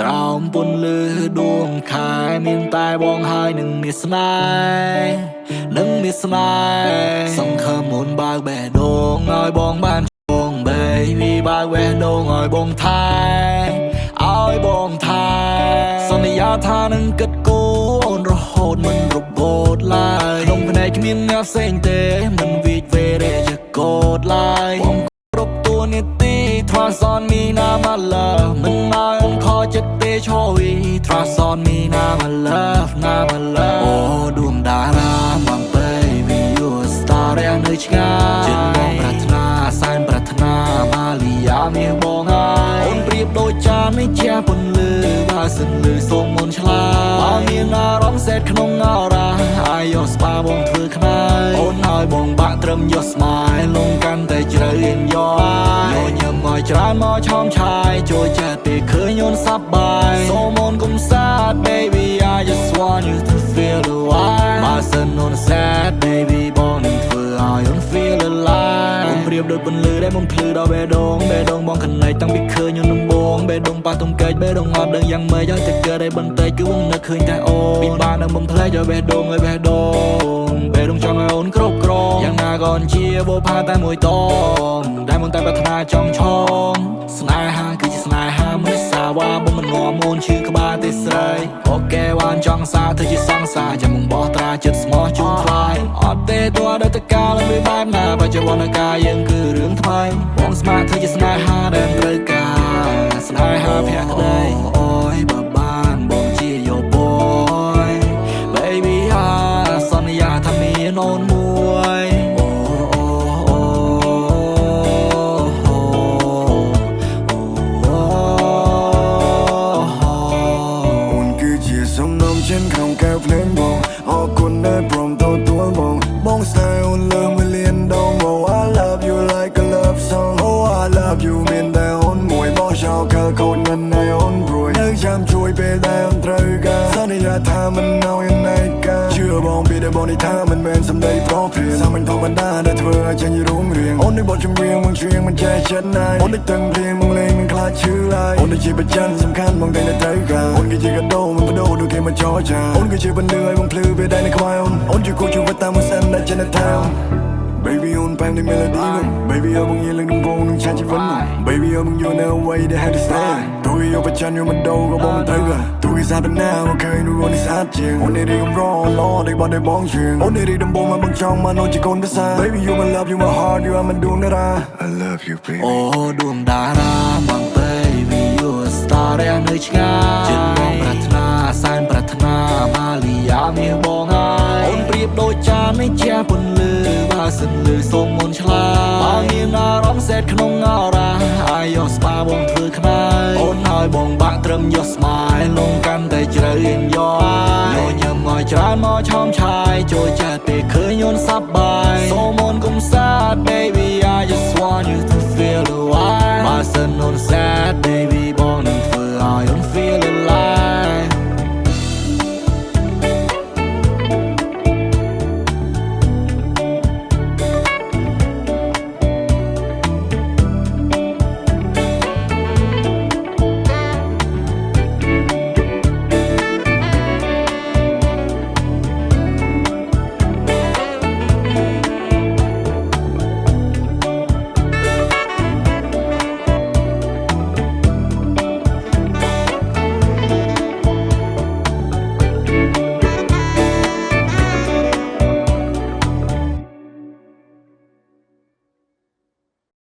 ក្រោមពន្លឺដួងខែមានតែបងហើយនឹងមានស្នេហ៍សង្ឃឹមមុនបើកបេះដូងឲ្យបងបានជង baby បើកបេះដូងឲ្យបងថែសន្យាថានឹងគិតគូរអូនរហូតមិនរបូតឡើយក្នុងភ្នែកគ្មានអ្នកផ្សេងទេមិនវិចវេរេជាកូដឡើយបងគ្រប់តួនាទី Trust on me now my love មិនឲ្យអូនខកចិត្តទេឈរវី Trust on me now my love អូដួងតារាមក baby you a star ដែលនៅឆ្ងាយចិត្តបងប្រាថ្នាសែនប្រាថ្នាម៉ាលីយ៉ាមានបងហើយអូនប្រៀបដូចចាននៃជាពន្លឺបើសិនលឺសូមមុនឆ្លាតបើមានអារម្មណ៍សេតក្នុងអរ៉ាអាយយកស្បាបងធ្វើខ្នើយអូនឲ្យបងបាក់ត្រឹមយក smile លងកាន់តែជ្រៅរៀនយកញញឹមឲ្យច្រើនមកឆោមឆាយចូលចិត្តពេលឃើញអូនសប្បាយសូមអូនកុំសាដ baby I just want you to feel the vibe បើសិនអូន sad baby បងនឹងធ្វើឲ្យអូន feel alive អូនប្រៀបដូចពន្លឺដែលបំភ្លឺដល់បេះដូងបងខណែកតាំងពីឃើញអូនដំបងបេះដូងប៉ះទុំកែកបេះដូងអត់ដឹងយ៉ាងម៉េចឲ្យតែកើតឲ្យបន្តិចគឺបងនឹកឃើញតែអូនពីបាននឹងបំភ្លេចឲ្យបេះដូងចង់ឲ្យអូនគ្រប់គ្រងយ៉ាងណាក៏ជាបោផាតែមួយតងដែលមិនតែប្រាថ្នាចង់ឆងស្នេហាគឺជាស្នេហាមិនសាវ៉ាបងមិនងំអូនឈឺក្បាលទេស្រីអូខេវ៉ានចង់សារធ្វើជាសង្សារចាំមកបោះត្រាចិត្តស្មោះជូនថ្លៃអត់ទេតួដល់តកាលវាបែបណាបច្ចុប្បន្នកាលយើងគឺរឿងថ្មីបងស្មាតធ្វើជាស្នេហាដែលត្រូវការស្នេហាភក្តីអូយបើបានបងជាយោបយ baby សន្យាថាមានអូនមួយសំណុំចិនក្នុងកែវភ្លេងបងអរគុណដែលព្រមទទួលបងស្នេហ៍អូនលើសមួយលានដង Oh I love you like a love song Oh I love you មានតែអូនមួយបោះចោលកលកូនមិនឲ្យអូនព្រួយនៅចាំជួយពេលដែលអូនត្រូវការសន្យាថាមិនឲ្យណៃកាជឿបងពីដែលបងនេះថាមិនមែនសម្ដីប្រព្រាសាមញ្ញធម្មតាដែលធ្វើឲ្យចេញរួមរៀងអូននេះបទចម្រៀងមកច្រៀងមិនចេះចិត្តណាយអូននេះទាំងព្រៀងមកលេងមិនខ្លាចឈឺឡើយអូននេះជាបច្ចានសំខាន់បងតែត្រូវការអូនគឺជាកាដូមិនបដូរដូចគេមកចោចាអូនគឺជាបន្លឺឲ្យបងភ្លឺពេលដែលនៅខ្វាយអូនជាគូជីវិតតាមមួយសិនដែលចេញទៅ Baby on bang the melody Baby I'm on yelling and bone and chat even Baby I'm on you know way they had to stay Do you up a chan you my dog go bong trigger Do is out now okay no one is out here Only they come wrong Lord they bought the bong ching Only they them bong my bong chong my no you con the side Baby you my love you my heart you I'm a doing that I love you baby Oh ដួងតារាមក baby you a star ដែលនៅឆ្ងាយចិត្តបងប្រាថ្នាសែនប្រាថ្នាម៉ាលីយ៉ាមានបងហើយអូនប្រៀបដូចចាននៃជាពន្លឺបើសិនលឺសូមមុនឆ្លាតបើមានអារម្មណ៍សេតក្នុងអរ៉ាអាយយកស្បាបងធ្វើខ្នើយអូនឲ្យបងបាក់ត្រឹមយក smile លងកាន់តែជ្រៅរៀនយកញញឹមឲ្យច្រើនមកឆោមឆាយចូលចិត្តពេលឃើញអូនសប្បាយសូមអូនកុំសាដ baby I just want you to feel the vibe បើសិនអូន sad baby